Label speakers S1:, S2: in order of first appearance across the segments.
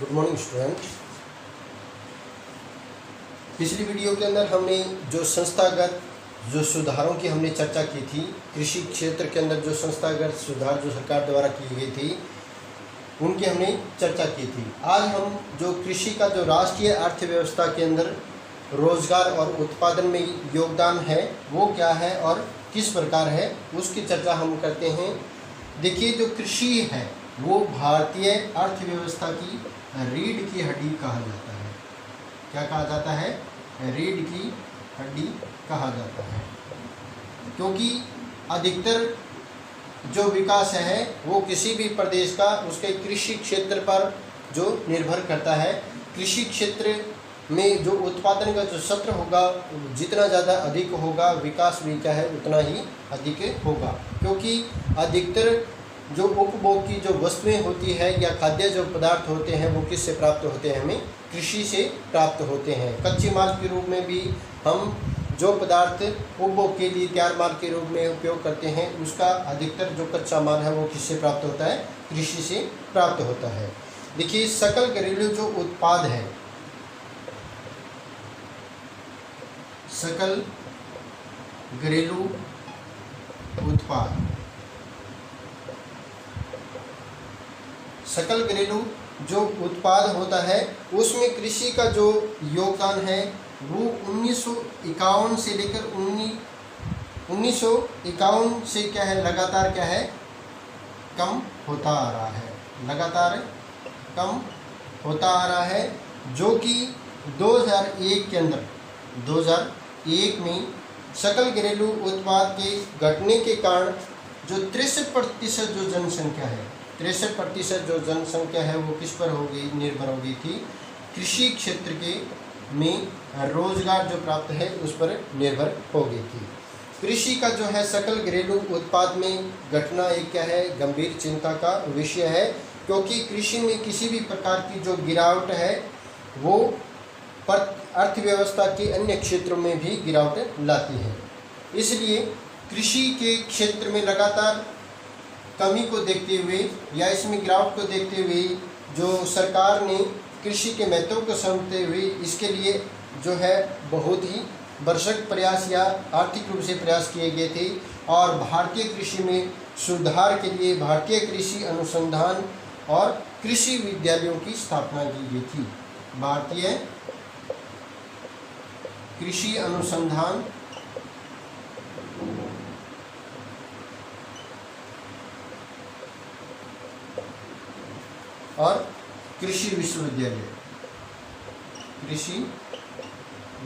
S1: Good morning student. पिछली video के अंदर हमने जो संस्थागत जो सुधारों की हमने चर्चा की थी, कृषि क्षेत्र के अंदर जो संस्थागत सुधार जो सरकार द्वारा की गई थी उनकी हमने चर्चा की थी। आज हम जो कृषि का जो राष्ट्रीय अर्थव्यवस्था के अंदर रोजगार और उत्पादन में योगदान है वो क्या है और किस प्रकार है उसकी चर्चा हम करते हैं। देखिए, जो कृषि है वो भारतीय अर्थव्यवस्था की रीढ़ की हड्डी कहा जाता है। क्या कहा जाता है? रीढ़ की हड्डी कहा जाता है, क्योंकि अधिकतर जो विकास है वो किसी भी प्रदेश का उसके कृषि क्षेत्र पर जो निर्भर करता है। कृषि क्षेत्र में जो उत्पादन का जो सत्र होगा जितना ज़्यादा अधिक होगा, विकास भी क्या है उतना ही अधिक होगा, क्योंकि अधिकतर जो उपभोग की जो वस्तुएं होती है या खाद्य जो पदार्थ होते हैं वो किससे प्राप्त होते हैं? हमें कृषि से प्राप्त होते हैं। कच्चे माल के रूप में भी हम जो पदार्थ उपभोग के लिए तैयार माल के रूप में उपयोग करते हैं उसका अधिकतर जो कच्चा माल है वो किससे प्राप्त होता है? कृषि से प्राप्त होता है। देखिए, सकल घरेलू जो उत्पाद है, सकल घरेलू उत्पाद, सकल घरेलू जो उत्पाद होता है उसमें कृषि का जो योगदान है वो 1951 से लेकर 1951 से क्या है लगातार क्या है कम होता आ रहा है, लगातार कम होता आ रहा है, जो कि 2001 के अंदर 2001 में सकल घरेलू उत्पाद के घटने के कारण जो 63% जो जनसंख्या है, 63% जो जनसंख्या है वो किस पर होगी? निर्भर होगी थी कृषि क्षेत्र के में रोजगार जो प्राप्त है उस पर निर्भर हो गई थी। कृषि का जो है सकल घरेलू उत्पाद में घटना एक क्या है? गंभीर चिंता का विषय है, क्योंकि कृषि में किसी भी प्रकार की जो गिरावट है वो अर्थव्यवस्था के अन्य क्षेत्रों में भी गिरावट लाती है। इसलिए कृषि के क्षेत्र में लगातार कमी को देखते हुए या इसमें गिरावट को देखते हुए जो सरकार ने कृषि के महत्व को समझते हुए इसके लिए जो है बहुत ही भरसक प्रयास या आर्थिक रूप से प्रयास किए गए थे, और भारतीय कृषि में सुधार के लिए भारतीय कृषि अनुसंधान और कृषि विद्यालयों की स्थापना की गई थी। भारतीय कृषि अनुसंधान और कृषि विश्वविद्यालय, कृषि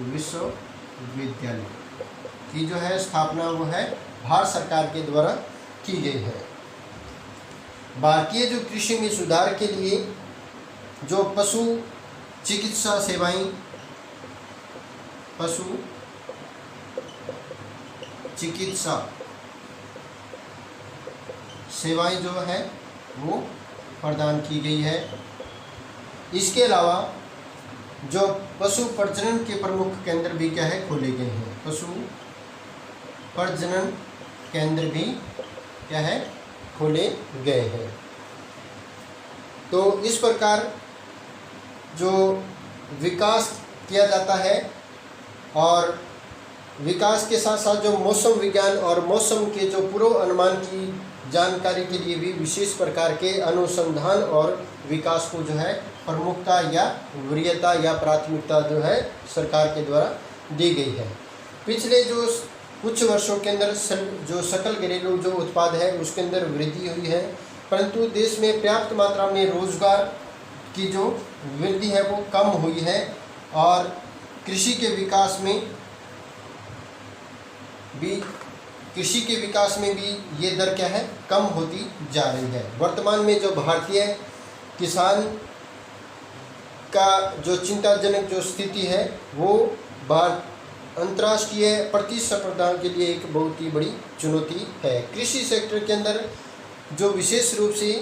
S1: विश्वविद्यालय की जो है स्थापना वो है भारत सरकार के द्वारा की गई है। भारतीय जो कृषि में सुधार के लिए जो पशु चिकित्सा सेवाएं, पशु चिकित्सा सेवाएं जो है वो प्रदान की गई है। इसके अलावा जो पशु प्रजनन के प्रमुख केंद्र भी क्या है खोले गए हैं, पशु प्रजनन केंद्र भी क्या है खोले गए हैं। तो इस प्रकार जो विकास किया जाता है, और विकास के साथ साथ जो मौसम विज्ञान और मौसम के जो पूर्व अनुमान की जानकारी के लिए भी विशेष प्रकार के अनुसंधान और विकास को जो है प्रमुखता या वरीयता या प्राथमिकता जो है सरकार के द्वारा दी गई है। पिछले जो कुछ वर्षों के अंदर जो सकल घरेलू जो उत्पाद है उसके अंदर वृद्धि हुई है, परंतु देश में पर्याप्त मात्रा में रोजगार की जो वृद्धि है वो कम हुई है, और कृषि के विकास में भी ये दर क्या है कम होती जा रही है। वर्तमान में जो भारतीय किसान का जो चिंताजनक जो स्थिति है वो अंतर्राष्ट्रीय प्रतिस्पर्धा के लिए एक बहुत ही बड़ी चुनौती है। कृषि सेक्टर के अंदर जो विशेष रूप से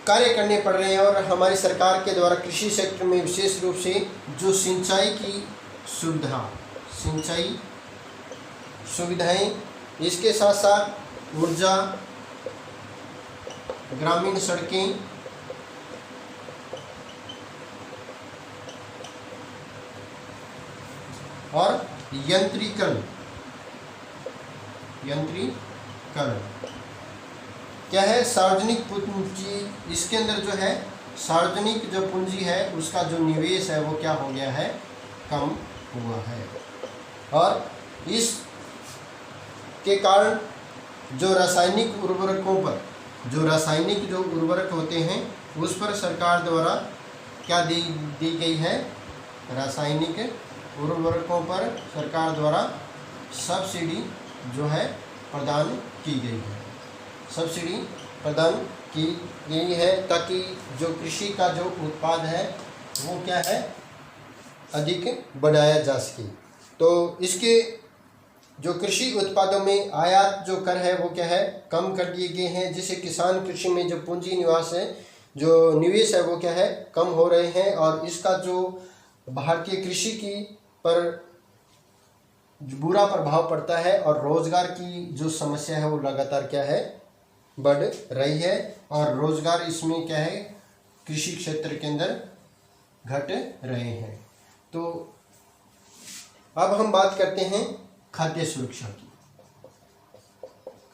S1: कार्य करने पड़ रहे हैं, और हमारी सरकार के द्वारा कृषि सेक्टर में विशेष रूप से जो सिंचाई की सुविधाएं, इसके साथ साथ ऊर्जा, ग्रामीण सड़कें और यंत्रीकरण। यंत्रीकरण क्या है? सार्वजनिक पूंजी, इसके अंदर जो है सार्वजनिक जो पूंजी है उसका जो निवेश है वो क्या हो गया है? कम हुआ है। और इस के कारण जो रासायनिक उर्वरकों पर, जो रासायनिक जो उर्वरक होते हैं उस पर सरकार द्वारा क्या दी गई है? रासायनिक उर्वरकों पर सरकार द्वारा सब्सिडी जो है प्रदान की गई है। सब्सिडी प्रदान की गई है ताकि जो कृषि का जो उत्पाद है वो क्या है? अधिक बढ़ाया जा सके। तो इसके जो कृषि उत्पादों में आयात जो कर है वो क्या है? कम कर दिए गए हैं, जिससे किसान कृषि में जो पूंजी निवास है, जो निवेश है वो क्या है? कम हो रहे हैं। और इसका जो भारतीय कृषि की पर बुरा प्रभाव पड़ता है और रोजगार की जो समस्या है वो लगातार क्या है? बढ़ रही है। और रोजगार इसमें क्या है? कृषि क्षेत्र के अंदर घट रहे हैं। तो अब हम बात करते हैं खाद्य सुरक्षा की।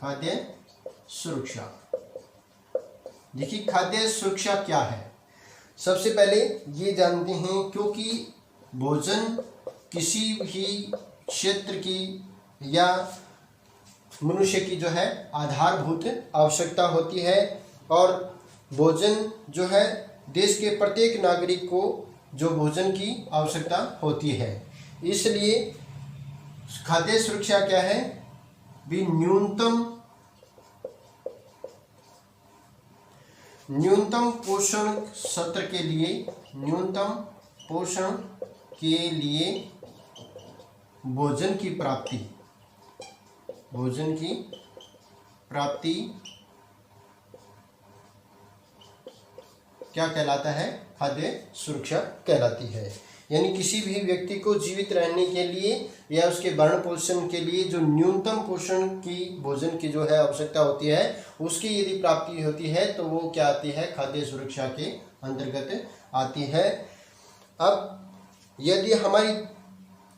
S1: खाद्य सुरक्षा, देखिए खाद्य सुरक्षा क्या है? सबसे पहले ये जानते हैं, क्योंकि भोजन किसी भी क्षेत्र की या मनुष्य की जो है आधारभूत आवश्यकता होती है। और भोजन जो है देश के प्रत्येक नागरिक को जो भोजन की आवश्यकता होती है। इसलिए खाद्य सुरक्षा क्या है? भी न्यूनतम पोषण सत्र के लिए, न्यूनतम पोषण के लिए भोजन की प्राप्ति क्या कहलाता है? खाद्य सुरक्षा कहलाती है। यानी किसी भी व्यक्ति को जीवित रहने के लिए या उसके भरण पोषण के लिए जो न्यूनतम पोषण की भोजन की जो है आवश्यकता होती है, उसकी यदि प्राप्ति होती है तो वो क्या आती है? खाद्य सुरक्षा के अंतर्गत आती है। अब यदि हमारी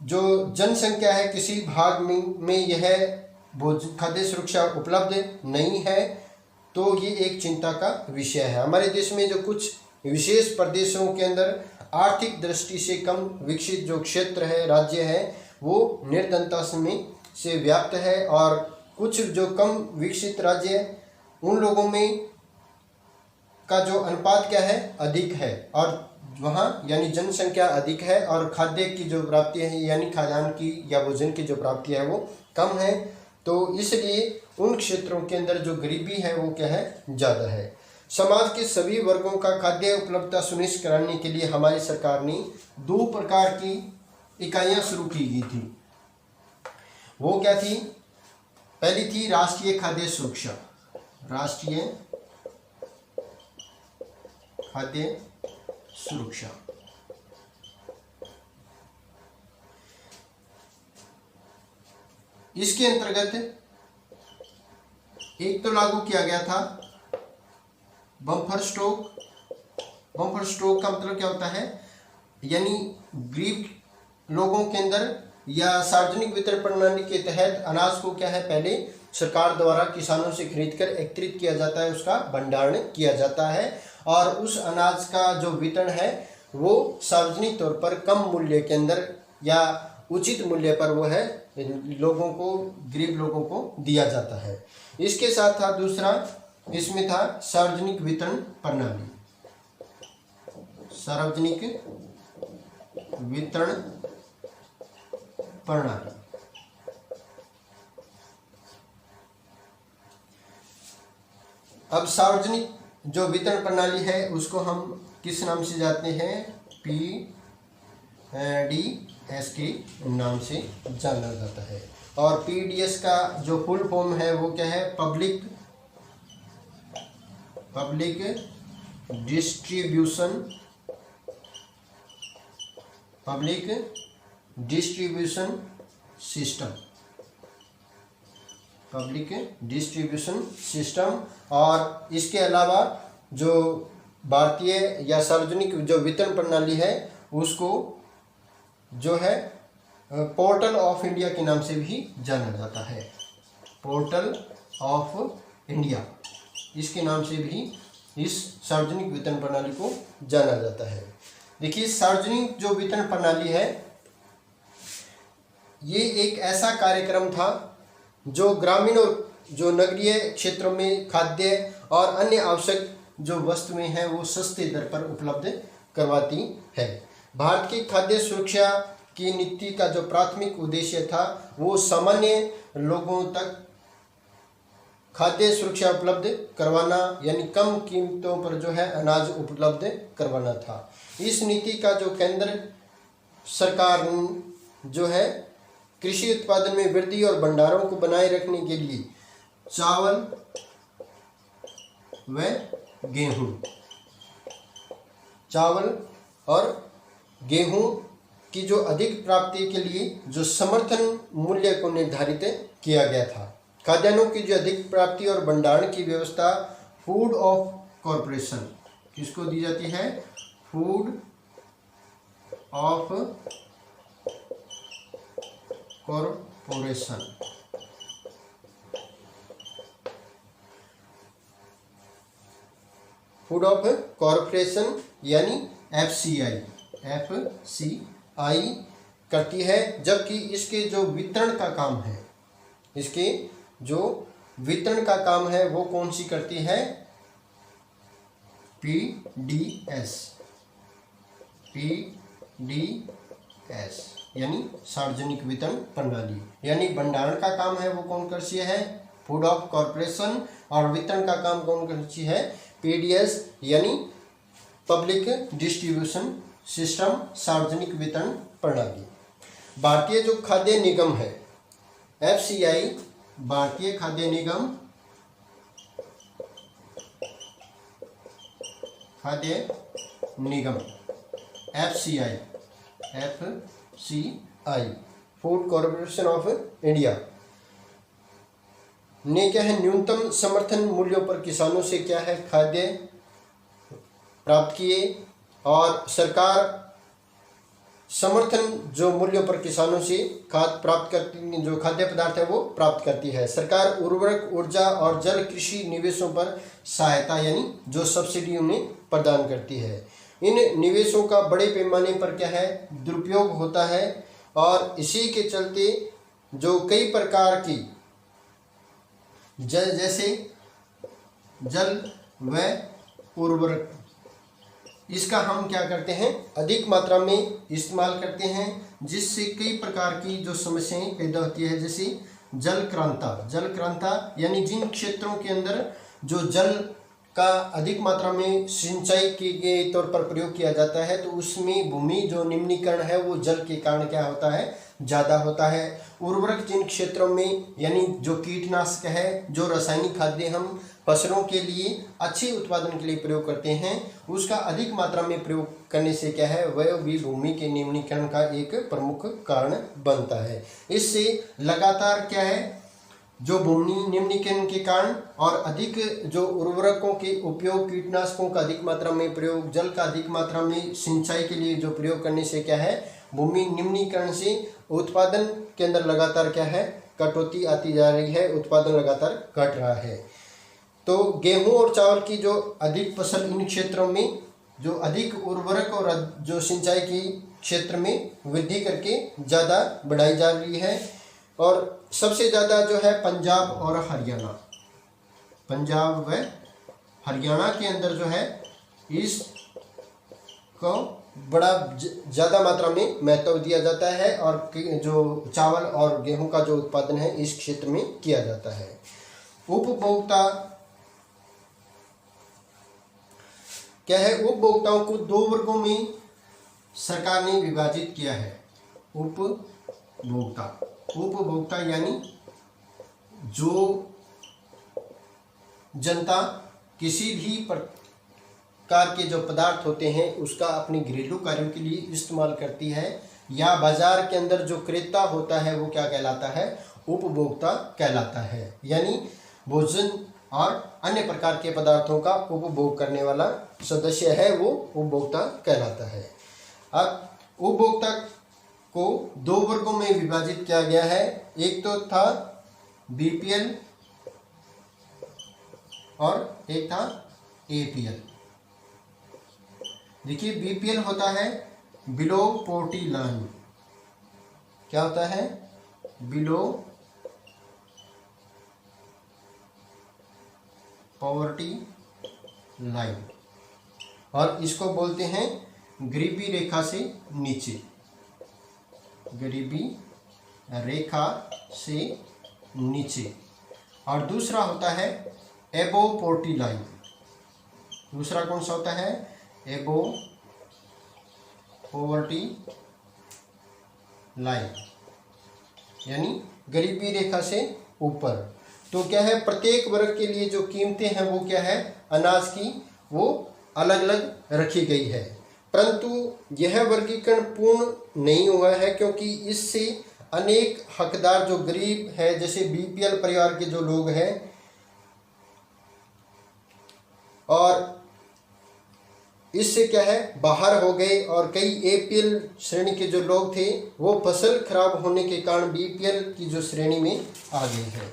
S1: जो जनसंख्या है किसी भाग में यह खाद्य सुरक्षा उपलब्ध नहीं है तो ये एक चिंता का विषय है। हमारे देश में जो कुछ विशेष प्रदेशों के अंदर आर्थिक दृष्टि से कम विकसित जो क्षेत्र है, राज्य है, वो निर्धनता से व्याप्त है। और कुछ जो कम विकसित राज्य है उन लोगों में का जो अनुपात क्या है? अधिक है। और वहाँ यानी जनसंख्या अधिक है और खाद्य की जो प्राप्ति है यानी खाद्यान्न की या भोजन की जो प्राप्ति है वो कम है। तो इसलिए उन क्षेत्रों के अंदर जो गरीबी है वो क्या है? ज़्यादा है। समाज के सभी वर्गों का खाद्य उपलब्धता सुनिश्चित कराने के लिए हमारी सरकार ने 2 प्रकार की इकाइयाँ शुरू की गई थी। वो क्या थी? पहली थी राष्ट्रीय खाद्य सुरक्षा। राष्ट्रीय खाद्य सुरक्षा, इसके अंतर्गत एक तो लागू किया गया था बम्पर स्टॉक। बम्पर स्टॉक का मतलब क्या होता है? यानी गरीब लोगों के अंदर या सार्वजनिक वितरण प्रणाली के तहत अनाज को क्या है? पहले सरकार द्वारा किसानों से खरीदकर एकत्रित किया जाता है, उसका भंडारण किया जाता है और उस अनाज का जो वितरण है वो सार्वजनिक तौर पर कम मूल्य के अंदर या उचित मूल्य पर वो है लोगों को, गरीब लोगों को दिया जाता है। इसके साथ था दूसरा, इसमें था सार्वजनिक वितरण प्रणाली। सार्वजनिक वितरण प्रणाली, अब सार्वजनिक जो वितरण प्रणाली है उसको हम किस नाम से जानते हैं? PDS के नाम से जाना जाता है। और PDS का जो फुल फॉर्म है वो क्या है? Public distribution system. Public distribution system. और इसके अलावा जो भारतीय या सार्वजनिक जो वितरण प्रणाली है उसको जो है पोर्टल ऑफ इंडिया के नाम से भी जाना जाता है। पोर्टल ऑफ इंडिया, इसके नाम से भी इस सार्वजनिक वितरण प्रणाली को जाना जाता है। देखिए, सार्वजनिक जो वितरण प्रणाली है, ये एक ऐसा कार्यक्रम था जो ग्रामीण और जो नगरीय क्षेत्रों में खाद्य और अन्य आवश्यक जो वस्तुएं हैं वो सस्ते दर पर उपलब्ध करवाती है। भारत की खाद्य सुरक्षा की नीति का जो प्राथमिक उद्देश्य था वो सामान्य लोगों तक खाद्य सुरक्षा उपलब्ध करवाना, यानी कम कीमतों पर जो है अनाज उपलब्ध करवाना था। इस नीति का जो केंद्र सरकार जो है कृषि उत्पादन में वृद्धि और भंडारों को बनाए रखने के लिए चावल व गेहूं, चावल और गेहूं की जो अधिक प्राप्ति के लिए जो समर्थन मूल्य को निर्धारित किया गया था। खाद्यान्नों की जो अधिक प्राप्ति और भंडारण की व्यवस्था फूड ऑफ कॉरपोरेशन किसको दी जाती है? Food of corporation. Food of corporation यानी एफसीआई करती है, जबकि इसके जो वितरण का काम है, इसके जो वितरण का काम है वो कौन सी करती है? पीडीएस यानी सार्वजनिक वितरण प्रणाली। यानी भंडारण का काम है वो कौन करती है? Food of corporation. और वितरण का काम कौन करती है? पीडीएस यानी पब्लिक डिस्ट्रीब्यूशन सिस्टम, सार्वजनिक वितरण प्रणाली। भारतीय जो खाद्य निगम है एफसीआई, भारतीय खाद्य निगम, FCI food corporation of India ने क्या है न्यूनतम समर्थन मूल्यों पर किसानों से क्या है खाद्य प्राप्त किए, और सरकार समर्थन जो मूल्यों पर किसानों से खाद्य प्राप्त करती, जो खाद्य पदार्थ है वो प्राप्त करती है। सरकार उर्वरक, ऊर्जा और जल कृषि निवेशों पर सहायता यानी जो सब्सिडी उन्हें प्रदान करती है। इन निवेशों का बड़े पैमाने पर क्या है दुरुपयोग होता है, और इसी के चलते जो कई प्रकार की जैसे जल व उर्वरक, इसका हम क्या करते हैं अधिक मात्रा में इस्तेमाल करते हैं, जिससे कई प्रकार की जो समस्याएं पैदा होती है, जैसे जल क्रांता यानी जिन क्षेत्रों के अंदर जो जल का अधिक मात्रा में सिंचाई के तौर पर प्रयोग किया जाता है तो उसमें भूमि जो निम्नीकरण है वो जल के कारण क्या होता है ज़्यादा होता है। उर्वरक जिन क्षेत्रों में यानी जो कीटनाशक है, जो रासायनिक खाद्य हम फसलों के लिए अच्छे उत्पादन के लिए प्रयोग करते हैं, उसका अधिक मात्रा में प्रयोग करने से क्या है वह भी भूमि के निम्नीकरण का एक प्रमुख कारण बनता है। इससे लगातार क्या है जो भूमि निम्नीकरण के कारण और अधिक जो उर्वरकों के उपयोग, कीटनाशकों का अधिक मात्रा में प्रयोग, जल का अधिक मात्रा में सिंचाई के लिए जो प्रयोग करने से क्या है भूमि निम्नीकरण से उत्पादन के अंदर लगातार क्या है कटौती आती जा रही है, उत्पादन लगातार घट रहा है। तो गेहूं और चावल की जो अधिक फसल इन क्षेत्रों में जो अधिक उर्वरक और जो सिंचाई की क्षेत्र में वृद्धि करके ज़्यादा बढ़ाई जा रही है, और सबसे ज़्यादा जो है पंजाब और हरियाणा, पंजाब व हरियाणा के अंदर जो है इसको बड़ा ज़्यादा मात्रा में महत्व दिया जाता है, और जो चावल और गेहूं का जो उत्पादन है इस क्षेत्र में किया जाता है। उपभोक्ता क्या है, उपभोक्ताओं को दो वर्गों में सरकार ने विभाजित किया है। उपभोक्ता यानी जो जनता किसी भी प्रकार के जो पदार्थ होते हैं उसका अपने घरेलू कार्यों के लिए इस्तेमाल करती है, या बाजार के अंदर जो क्रेता होता है वो क्या कहलाता है उपभोक्ता कहलाता है, यानी भोजन और अन्य प्रकार के पदार्थों का उपभोग करने वाला सदस्य है वो उपभोक्ता कहलाता है। अब उपभोक्ता को दो वर्गों में विभाजित किया गया है। एक तो था बीपीएल और एक था एपीएल। देखिए, बीपीएल होता है बिलो पोवर्टी लाइन। क्या होता है? बिलो पॉवर्टी लाइन, और इसको बोलते हैं गरीबी रेखा से नीचे, गरीबी रेखा से नीचे। और दूसरा होता है एबो पॉवर्टी लाइन। दूसरा कौन सा होता है? एबो पॉवर्टी लाइन, यानी गरीबी रेखा से ऊपर। तो क्या है, प्रत्येक वर्ग के लिए जो कीमतें हैं वो क्या है, अनाज की, वो अलग अलग रखी गई है। परंतु यह वर्गीकरण पूर्ण नहीं हुआ है, क्योंकि इससे अनेक हकदार जो गरीब है, जैसे बीपीएल परिवार के जो लोग हैं और इससे क्या है बाहर हो गए, और कई एपीएल श्रेणी के जो लोग थे वो फसल खराब होने के कारण बीपीएल की जो श्रेणी में आ गए हैं।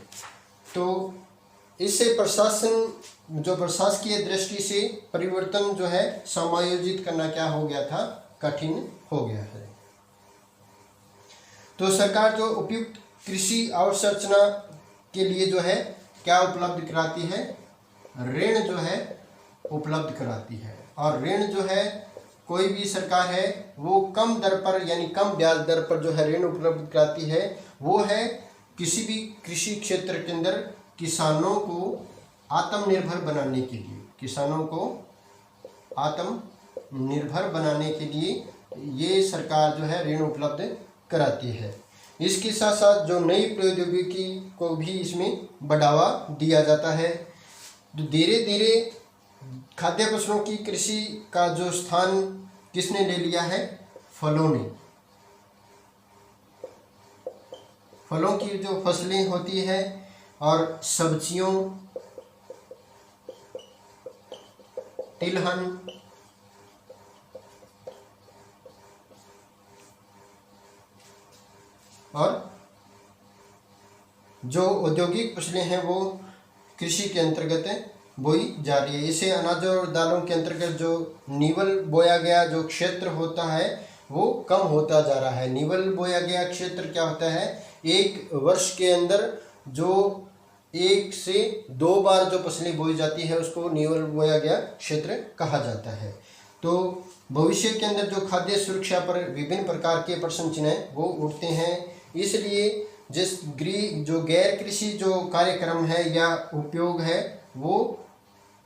S1: तो इससे प्रशासकीय दृष्टि से परिवर्तन जो है समायोजित करना क्या हो गया था, कठिन हो गया है। तो सरकार जो उपयुक्त कृषि अवसंरचना के लिए जो है क्या उपलब्ध कराती है, ऋण जो है उपलब्ध कराती है। और ऋण जो है कोई भी सरकार है वो कम दर पर, यानी कम ब्याज दर पर जो है ऋण उपलब्ध कराती है। वो है किसी भी कृषि क्षेत्र के अंदर किसानों को आत्मनिर्भर बनाने के लिए, किसानों को आत्मनिर्भर बनाने के लिए ये सरकार जो है ऋण उपलब्ध कराती है। इसके साथ साथ जो नई प्रौद्योगिकी को भी इसमें बढ़ावा दिया जाता है। तो धीरे धीरे खाद्य फसलों की कृषि का जो स्थान किसने ले लिया है, फलों ने। फलों की जो फसलें होती है और सब्जियों, तिलहन, और जो औद्योगिक फसलें हैं वो कृषि के अंतर्गत बोई जा रही है। इसे अनाजों और दालों के अंतर्गत जो नीवल बोया गया जो क्षेत्र होता है वो कम होता जा रहा है। नीवल बोया गया क्षेत्र क्या होता है, एक वर्ष के अंदर जो 1 से 2 बार जो फसलें बोई जाती है उसको नीवल बोया गया क्षेत्र कहा जाता है। तो भविष्य के अंदर जो खाद्य सुरक्षा पर विभिन्न प्रकार के प्रश्न चिन्ह वो उठते हैं। इसलिए जो गैर कृषि जो कार्यक्रम है या उपयोग है वो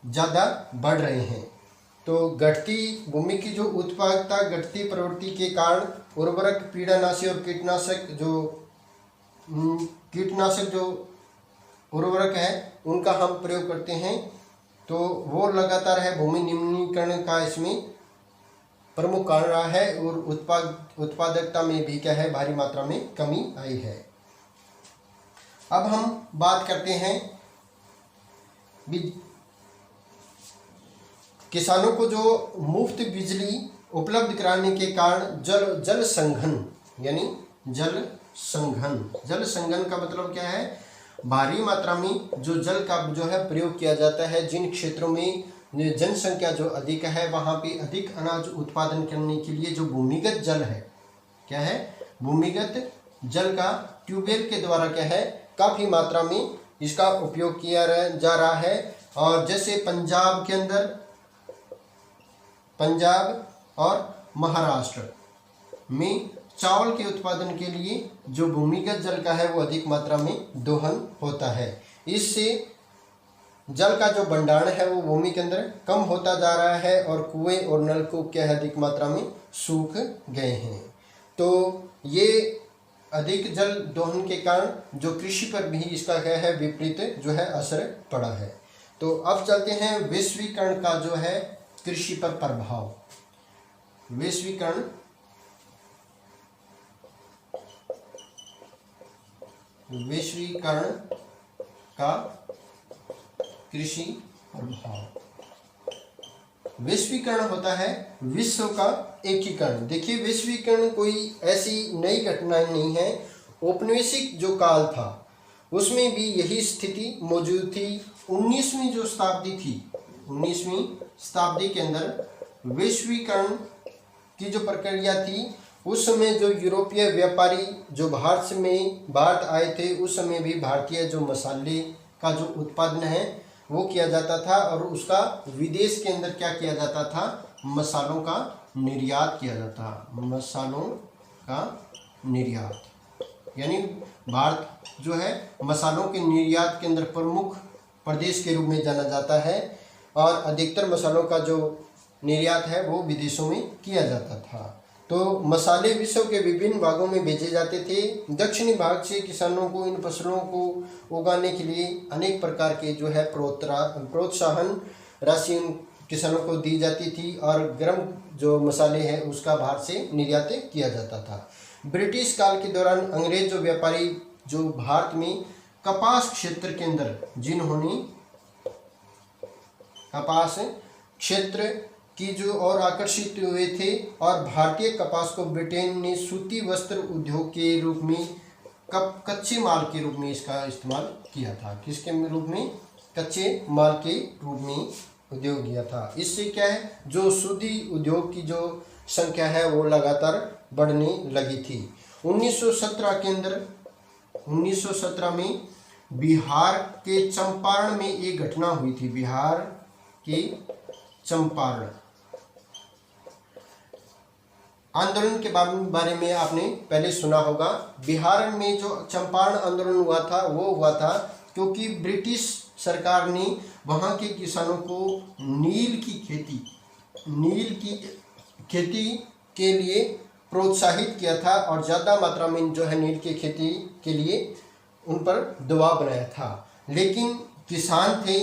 S1: ज़्यादा बढ़ रहे हैं। तो घटती भूमि की जो उत्पादकता, घटती प्रवृत्ति के कारण उर्वरक, कीटनाशी और कीटनाशक जो उर्वरक है उनका हम प्रयोग करते हैं, तो वो लगातार है भूमि निम्नीकरण का इसमें प्रमुख कारण रहा है। और उत्पादकता में भी क्या है, भारी मात्रा में कमी आई है। अब हम बात करते हैं किसानों को जो मुफ्त बिजली उपलब्ध कराने के कारण जल संघन, यानी जल संघन का मतलब क्या है, भारी मात्रा में जो जल का जो है प्रयोग किया जाता है। जिन क्षेत्रों में जनसंख्या जो अधिक है वहाँ पे अधिक अनाज उत्पादन करने के लिए जो भूमिगत जल है, क्या है, भूमिगत जल का ट्यूबवेल के द्वारा क्या है काफ़ी मात्रा में इसका उपयोग किया जा रहा है। और जैसे पंजाब के अंदर, पंजाब और महाराष्ट्र में चावल के उत्पादन के लिए जो भूमिगत जल का है वो अधिक मात्रा में दोहन होता है। इससे जल का जो भंडारण है वो भूमि के अंदर कम होता जा रहा है और कुएं और नलकूप क्या है अधिक मात्रा में सूख गए हैं। तो ये अधिक जल दोहन के कारण जो कृषि पर भी इसका क्या है विपरीत जो है असर पड़ा है। तो अब चलते हैं वैश्वीकरण का जो है कृषि पर प्रभाव। वैश्वीकरण का कृषि प्रभाव। वैश्वीकरण होता है विश्व का एकीकरण। देखिए, वैश्वीकरण कोई ऐसी नई घटना नहीं है। औपनिवेशिक जो काल था उसमें भी यही स्थिति मौजूद थी। 19वीं जो शताब्दी थी, 19वीं शताब्दी के अंदर वैश्वीकरण की जो प्रक्रिया थी, उस समय जो यूरोपीय व्यापारी जो भारत आए थे, उस समय भी भारतीय जो मसाले का जो उत्पादन है वो किया जाता था और उसका विदेश के अंदर क्या किया जाता था, मसालों का निर्यात किया जाता। मसालों का निर्यात यानी भारत जो है मसालों के निर्यात के अंदर प्रमुख प्रदेश के रूप में जाना जाता है और अधिकतर मसालों का जो निर्यात है वो विदेशों में किया जाता था। तो मसाले विश्व के विभिन्न भागों में भेजे जाते थे। दक्षिणी भाग से किसानों को इन फसलों को उगाने के लिए अनेक प्रकार के जो है प्रोत्साहन राशि किसानों को दी जाती थी और गर्म जो मसाले हैं उसका बाहर से निर्यात किया जाता था। ब्रिटिश काल के दौरान अंग्रेज जो व्यापारी जो भारत में कपास क्षेत्र के अंदर जिन्होंने कपास क्षेत्र की जो और आकर्षित हुए थे और भारतीय कपास को ब्रिटेन ने सूती वस्त्र उद्योग के रूप में कच्चे माल के रूप में इसका इस्तेमाल किया था। किसके रूप में? कच्चे माल के रूप में उद्योग किया था। इससे क्या है, जो सूती उद्योग की जो संख्या है वो लगातार बढ़ने लगी थी। 1917 के अंदर 1917 में बिहार के चंपारण में एक घटना हुई थी। बिहार के चंपारण आंदोलन के बारे में आपने पहले सुना होगा। बिहार में जो चंपारण आंदोलन हुआ था वो हुआ था क्योंकि ब्रिटिश सरकार ने वहाँ के किसानों को नील की खेती के लिए प्रोत्साहित किया था और ज़्यादा मात्रा में जो है नील की खेती के लिए उन पर दबाव बनाया था। लेकिन किसान थे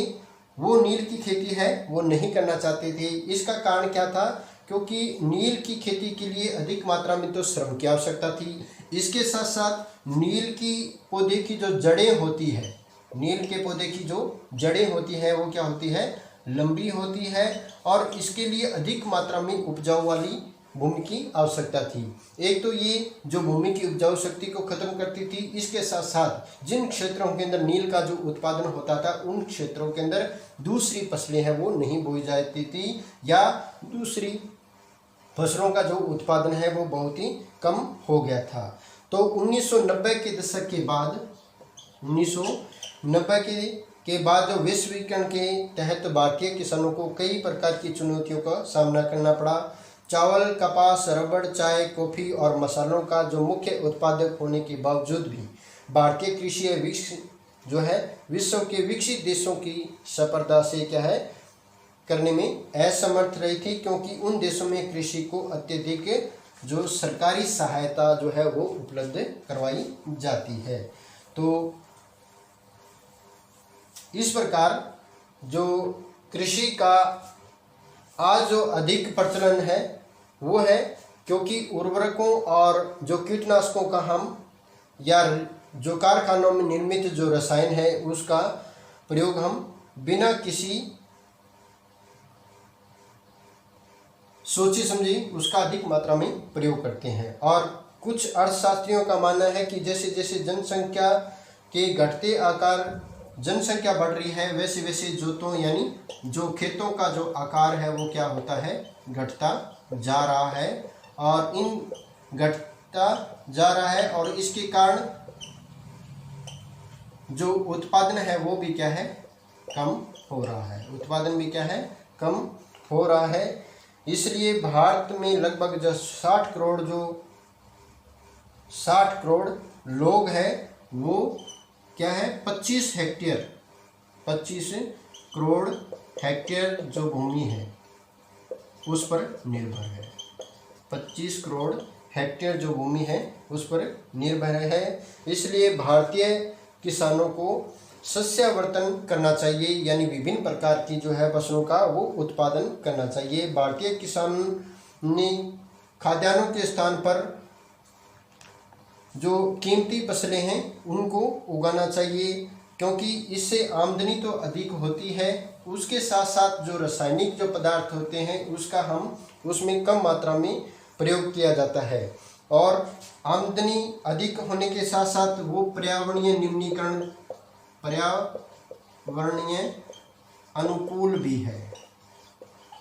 S1: वो नील की खेती है वो नहीं करना चाहते थे। इसका कारण क्या था? क्योंकि नील की खेती के लिए अधिक मात्रा में तो श्रम की आवश्यकता थी। इसके साथ साथ नील की पौधे की जो जड़ें होती है, नील के पौधे की जो जड़ें होती हैं वो क्या होती है? लंबी होती है और इसके लिए अधिक मात्रा में उपजाऊ वाली भूमि की आवश्यकता थी। एक तो ये जो भूमि की उपजाऊ शक्ति को खत्म करती थी, इसके साथ साथ जिन क्षेत्रों के अंदर नील का जो उत्पादन होता था उन क्षेत्रों के अंदर दूसरी फसलें हैं वो नहीं बोई जाती थी या दूसरी फसलों का जो उत्पादन है वो बहुत ही कम हो गया था। तो 1990 के दशक के बाद 1990 के बाद जो वैश्वीकरण के तहत भारतीय किसानों को कई प्रकार की चुनौतियों का सामना करना पड़ा। चावल, कपास, रबड़, चाय, कॉफ़ी और मसालों का जो मुख्य उत्पादक होने के बावजूद भी भारतीय कृषि जो है विश्व के विकसित देशों की स्पर्धा से क्या है करने में असमर्थ रही थी, क्योंकि उन देशों में कृषि को अत्यधिक जो सरकारी सहायता जो है वो उपलब्ध करवाई जाती है। तो इस प्रकार जो कृषि का आज जो अधिक प्रचलन है वो है क्योंकि उर्वरकों और जो कीटनाशकों का हम या जो कारखानों में निर्मित जो रसायन है उसका प्रयोग हम बिना किसी सोची समझी उसका अधिक मात्रा में प्रयोग करते हैं। और कुछ अर्थशास्त्रियों का मानना है कि जैसे जैसे जनसंख्या के घटते आकार जनसंख्या बढ़ रही है वैसे वैसे जोतों यानी जो खेतों का जो आकार है वो क्या होता है घटता जा रहा है और घटता जा रहा है और इसके कारण जो उत्पादन है वो भी क्या है कम हो रहा है। उत्पादन भी क्या है कम हो रहा है। इसलिए भारत में लगभग जो 60 करोड़ लोग हैं वो क्या है 25 करोड़ हेक्टेयर जो भूमि है उस पर निर्भर है। 25 करोड़ हेक्टेयर जो भूमि है उस पर निर्भर है। इसलिए भारतीय किसानों को सस्यावर्तन करना चाहिए, यानी विभिन्न प्रकार की जो है फसलों का वो उत्पादन करना चाहिए। भारतीय किसान ने खाद्यान्नों के स्थान पर जो कीमती फसलें हैं उनको उगाना चाहिए, क्योंकि इससे आमदनी तो अधिक होती है उसके साथ साथ जो रासायनिक जो पदार्थ होते हैं उसका हम उसमें कम मात्रा में प्रयोग किया जाता है। और आमदनी अधिक होने के साथ साथ वो पर्यावरणीय न्यूनीकरण, पर्यावरणीय अनुकूल भी है,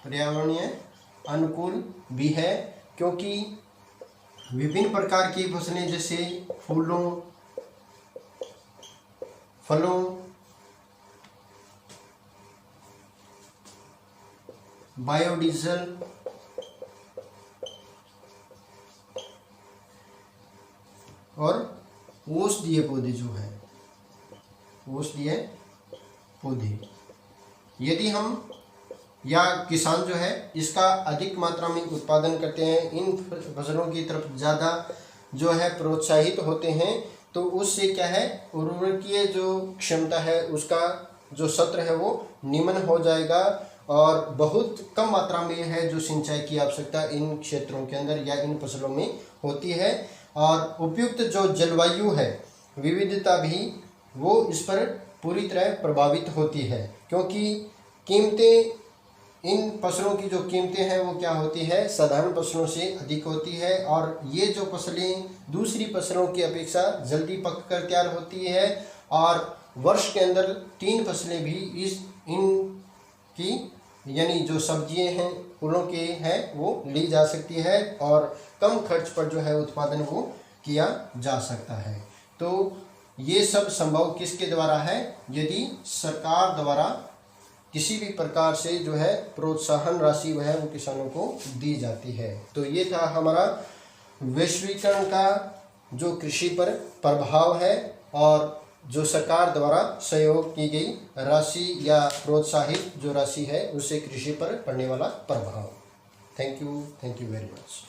S1: पर्यावरणीय अनुकूल भी है, क्योंकि विभिन्न प्रकार की फसलें जैसे फूलों, फलों, बायोडीजल और औषधीय पौधे जो है, औषधीय पौधे, यदि हम या किसान जो है इसका अधिक मात्रा में उत्पादन करते हैं, इन फसलों की तरफ ज़्यादा जो है प्रोत्साहित होते हैं, तो उससे क्या है, उर्वरकीय जो क्षमता है उसका जो स्तर है वो निम्न हो जाएगा और बहुत कम मात्रा में है जो सिंचाई की आवश्यकता इन क्षेत्रों के अंदर या इन फसलों में होती है। और उपयुक्त जो जलवायु है, विविधता भी वो इस पर पूरी तरह प्रभावित होती है, क्योंकि कीमतें, इन फसलों की जो कीमतें हैं वो क्या होती है, साधारण फसलों से अधिक होती है। और ये जो फसलें दूसरी फसलों की अपेक्षा जल्दी पक कर तैयार होती है और वर्ष के अंदर 3 फसलें भी इनकी यानी जो सब्जियां हैं, फूलों के हैं, वो ली जा सकती है और कम खर्च पर जो है उत्पादन वो किया जा सकता है। तो ये सब संभव किसके द्वारा है, यदि सरकार द्वारा किसी भी प्रकार से जो है प्रोत्साहन राशि वह वो किसानों को दी जाती है। तो ये था हमारा वैश्वीकरण का जो कृषि पर प्रभाव है और जो सरकार द्वारा सहयोग की गई राशि या प्रोत्साहित जो राशि है उससे कृषि पर पड़ने वाला प्रभाव। Thank you very much.